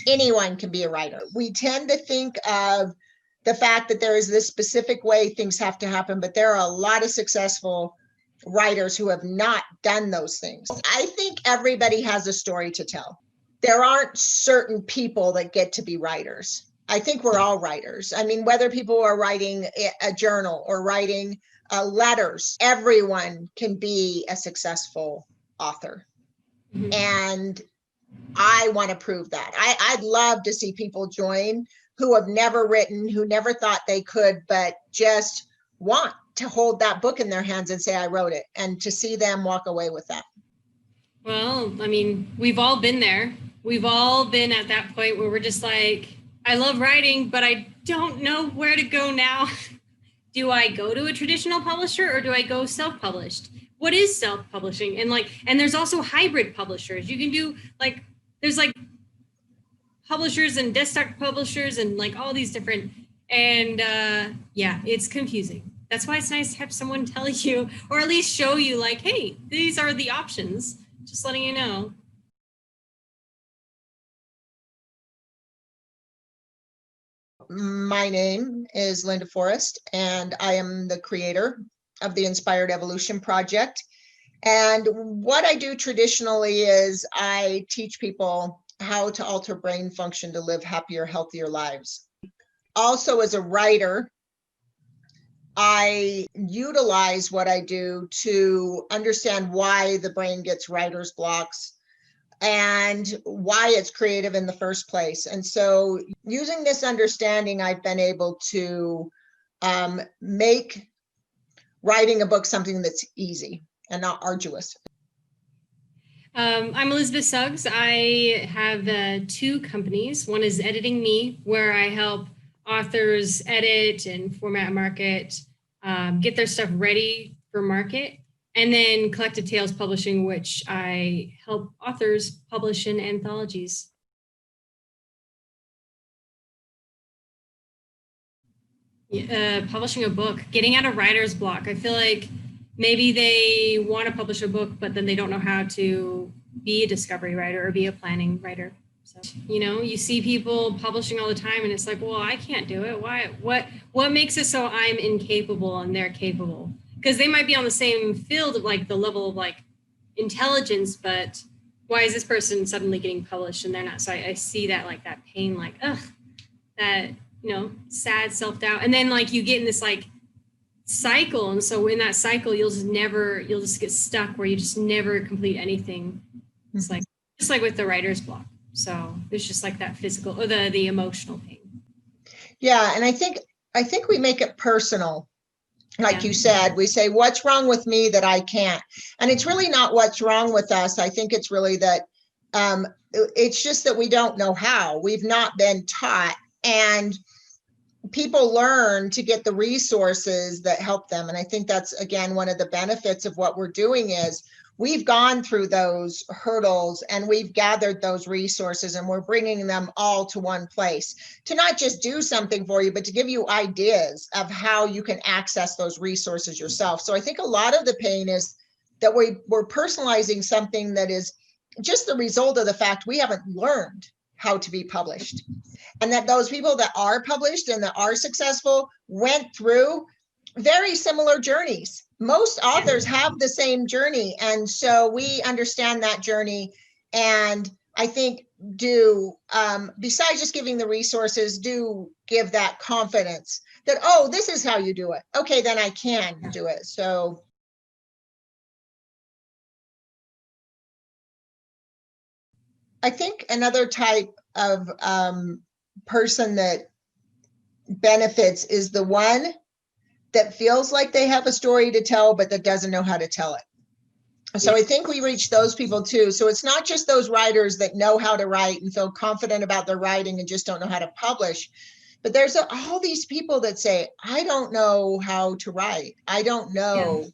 anyone can be a writer. We tend to think of the fact that there is this specific way things have to happen, but there are a lot of successful writers who have not done those things. I think everybody has a story to tell. There aren't certain people that get to be writers. I think we're all writers. I mean, whether people are writing a journal or writing letters, everyone can be a successful author. Mm-hmm. And I want to prove that. I'd love to see people join who have never written, who never thought they could, but just want to hold that book in their hands and say, I wrote it, and to see them walk away with that. Well, I mean, we've all been there. We've all been at that point where we're just like, I love writing, but I don't know where to go now. Do I go to a traditional publisher or do I go self-published? What is self-publishing? And there's also hybrid publishers. You can do there's publishers and desktop publishers and all these different, and yeah, it's confusing. That's why it's nice to have someone tell you, or at least show you hey, these are the options, just letting you know. My name is Linda Forrest, and I am the creator of the Inspired Evolution Project. And what I do traditionally is I teach people how to alter brain function to live happier, healthier lives. Also, as a writer, I utilize what I do to understand why the brain gets writer's blocks and why it's creative in the first place. And so using this understanding, I've been able to make writing a book something that's easy and not arduous. I'm Elizabeth Suggs. I have 2 companies. One is Editing Me, where I help authors edit and format and market, get their stuff ready for market. And then Collected Tales Publishing, which I help authors publish in anthologies. Publishing a book, getting out of writer's block. I feel like maybe they want to publish a book, but then they don't know how to be a discovery writer or be a planning writer. So, you see people publishing all the time and it's well, I can't do it. Why? What makes it so I'm incapable and they're capable? Because they might be on the same field of the level of intelligence, but why is this person suddenly getting published and they're not? So I see that that pain, that, sad self-doubt. And then you get in this cycle. And so in that cycle, you'll just get stuck where you just never complete anything. It's just with the writer's block. So there's just that physical or the emotional pain. Yeah. And I think we make it personal. You said, we say, what's wrong with me that I can't? And it's really not what's wrong with us. I think it's really that it's just that we don't know how. We've not been taught. And people learn to get the resources that help them. And I think that's, again, one of the benefits of what we're doing is we've gone through those hurdles and we've gathered those resources and we're bringing them all to one place to not just do something for you, but to give you ideas of how you can access those resources yourself. So I think a lot of the pain is that we're personalizing something that is just the result of the fact we haven't learned how to be published. And that those people that are published and that are successful went through very similar journeys. Most authors have the same journey. And so we understand that journey. And I think besides just giving the resources, do give that confidence that, oh, this is how you do it. Okay, then I can do it. So I think another type of person that benefits is the one that feels like they have a story to tell, but that doesn't know how to tell it. So I think we reach those people too. So it's not just those writers that know how to write and feel confident about their writing and just don't know how to publish, but there's all these people that say, I don't know how to write. I don't know.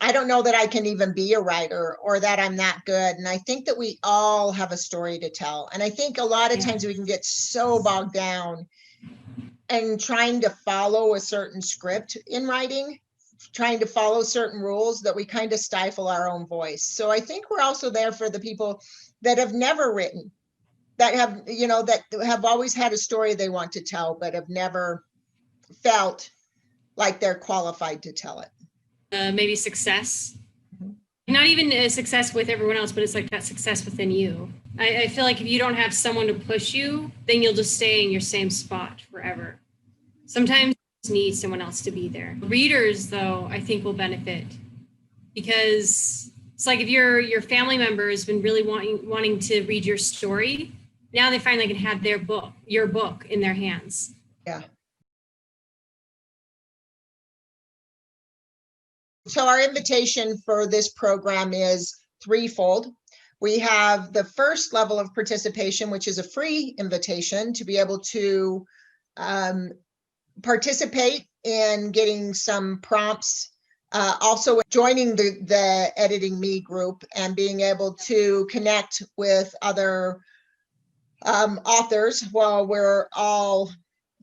I don't know that I can even be a writer or that I'm that good. And I think that we all have a story to tell. And I think a lot of times we can get so bogged down and trying to follow a certain script in writing, trying to follow certain rules that we kind of stifle our own voice. So I think we're also there for the people that have never written, that have, you know, that have always had a story they want to tell, but have never felt like they're qualified to tell it. Maybe success. Not even a success with everyone else, but it's like that success within you. I feel like if you don't have someone to push you, then you'll just stay in your same spot forever. Sometimes you just need someone else to be there. Readers, though, I think will benefit, because it's like if your family member has been really wanting to read your story, now they finally can have your book in their hands. Yeah. So our invitation for this program is threefold. We have the first level of participation, which is a free invitation to be able to participate in getting some prompts, also joining the Editing Me group and being able to connect with other authors while we're all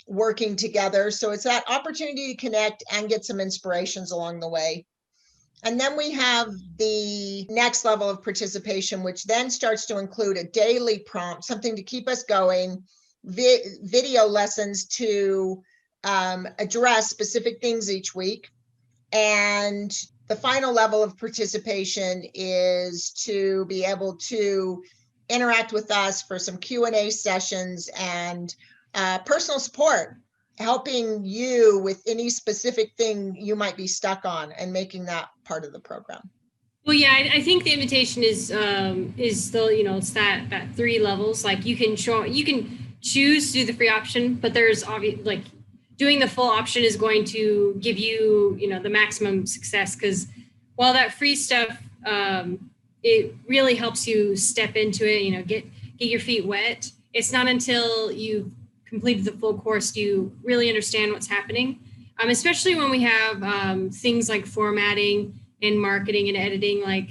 working together. So it's that opportunity to connect and get some inspirations along the way. And then we have the next level of participation, which then starts to include a daily prompt, something to keep us going, video lessons to address specific things each week. And the final level of participation is to be able to interact with us for some Q&A sessions and personal support, helping you with any specific thing you might be stuck on and making that part of the program. Well, yeah, I think the invitation is still, you know, it's that 3 levels. Like you can choose to do the free option, but there's obvious, like doing the full option is going to give you, you know, the maximum success, because while that free stuff, it really helps you step into it, you know, get your feet wet. It's not until you completed the full course do you really understand what's happening, especially when we have things like formatting and marketing and editing. Like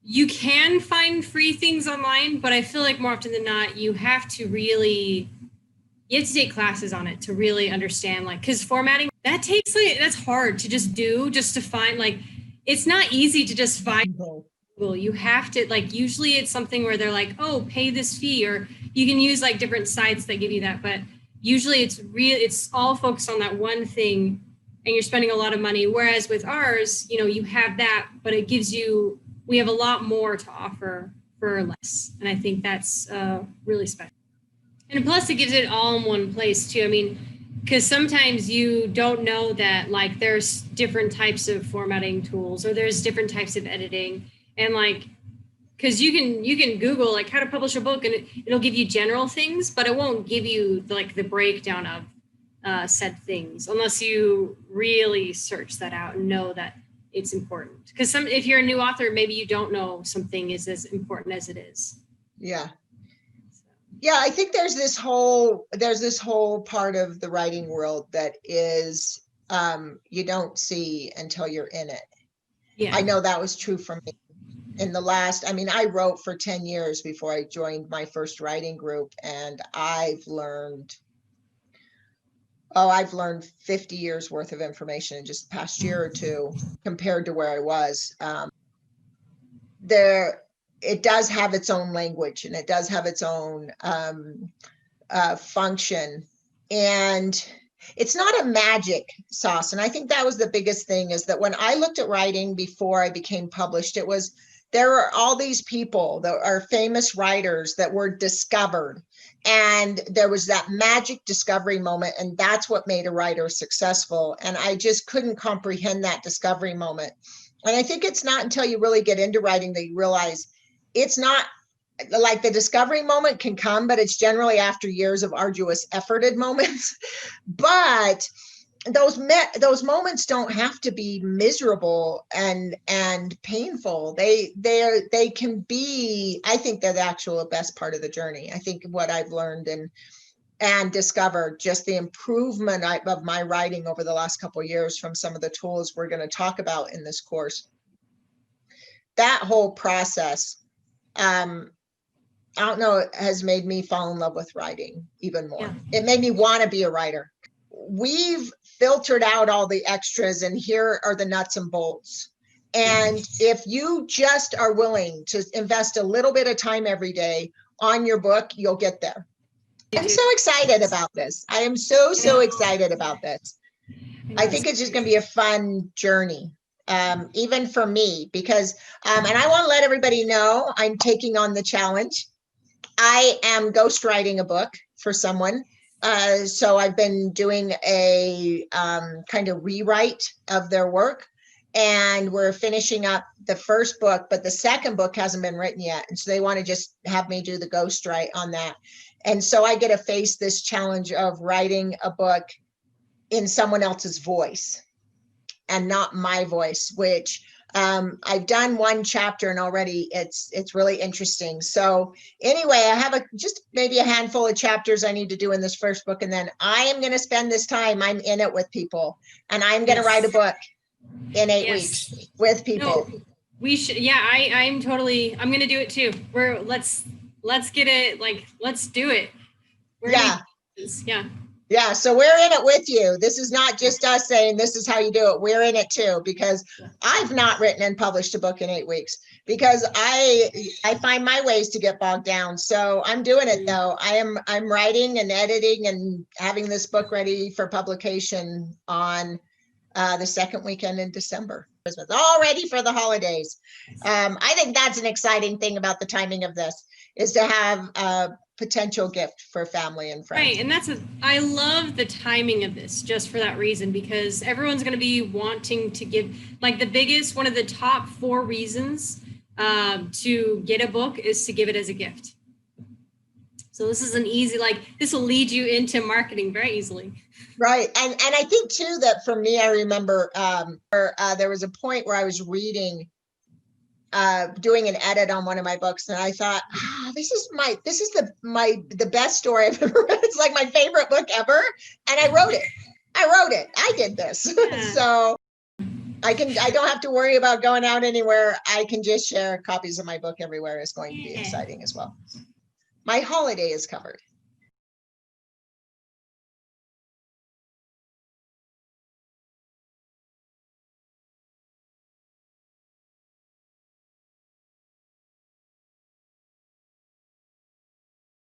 you can find free things online, but I feel like more often than not, you have to take classes on it to really understand, like, because formatting, that's hard to just do, just to find, like, it's not easy to just find Google. You have to, like, usually it's something where they're like, oh, pay this fee, or you can use like different sites that give you that, but usually it's all focused on that one thing and you're spending a lot of money. Whereas with ours, you know, you have that, but we have a lot more to offer for less. And I think that's really special. And plus it gives it all in one place too. I mean, because sometimes you don't know that, like, there's different types of formatting tools or there's different types of editing, and like, because you can Google like how to publish a book and it'll give you general things, but it won't give you like the breakdown of said things unless you really search that out and know that it's important. Because if you're a new author, maybe you don't know something is as important as it is. Yeah. Yeah, I think there's this whole part of the writing world that is you don't see until you're in it. Yeah. I know that was true for me. In the last, I mean, I wrote for 10 years before I joined my first writing group, and I've learned 50 years worth of information in just the past year or two compared to where I was. It does have its own language and it does have its own function, and it's not a magic sauce. And I think that was the biggest thing, is that when I looked at writing before I became published, there are all these people that are famous writers that were discovered, and there was that magic discovery moment, and that's what made a writer successful. And I just couldn't comprehend that discovery moment. And I think it's not until you really get into writing that you realize it's not like the discovery moment can come, but it's generally after years of arduous efforted moments. But those moments don't have to be miserable and painful. They can be, I think they're the actual best part of the journey. I think what I've learned and discovered, just the improvement of my writing over the last couple of years from some of the tools we're going to talk about in this course. That whole process, I don't know, it has made me fall in love with writing even more. Yeah. It made me want to be a writer. We've filtered out all the extras, and here are the nuts and bolts. And if you just are willing to invest a little bit of time every day on your book, you'll get there. I'm so excited about this. I am so excited about this. I think it's just going to be a fun journey, even for me, because, and I want to let everybody know I'm taking on the challenge. I am ghostwriting a book for someone. So I've been doing a kind of rewrite of their work, and we're finishing up the first book, but the second book hasn't been written yet. And so they want to just have me do the ghostwrite on that. And so I get to face this challenge of writing a book in someone else's voice and not my voice, which I've done one chapter and already it's really interesting. So anyway, I have just maybe a handful of chapters I need to do in this first book. And then I am going to spend this time, I'm in it with people, and I'm going to write a book in 8 weeks with people. No, we should. Yeah, I'm going to do it too. Let's get it. Like, let's do it. Yeah. So we're in it with you. This is not just us saying this is how you do it. We're in it too, because I've not written and published a book in 8 weeks because I find my ways to get bogged down. So I'm doing it though. I'm writing and editing and having this book ready for publication on the second weekend in December. Christmas, all ready for the holidays. I think that's an exciting thing about the timing of this, is to have a potential gift for family and friends. Right, and I love the timing of this just for that reason, because everyone's going to be wanting to give, like, one of the top 4 reasons to get a book is to give it as a gift. So this is an easy, this will lead you into marketing very easily. Right. And I think too, that for me, I remember there was a point where I was reading, doing an edit on one of my books, and I thought, this is the best story I've ever read. It's like my favorite book ever. And I wrote it. I did this. Yeah. So I don't have to worry about going out anywhere. I can just share copies of my book everywhere. Is going to be exciting as well. My holiday is covered.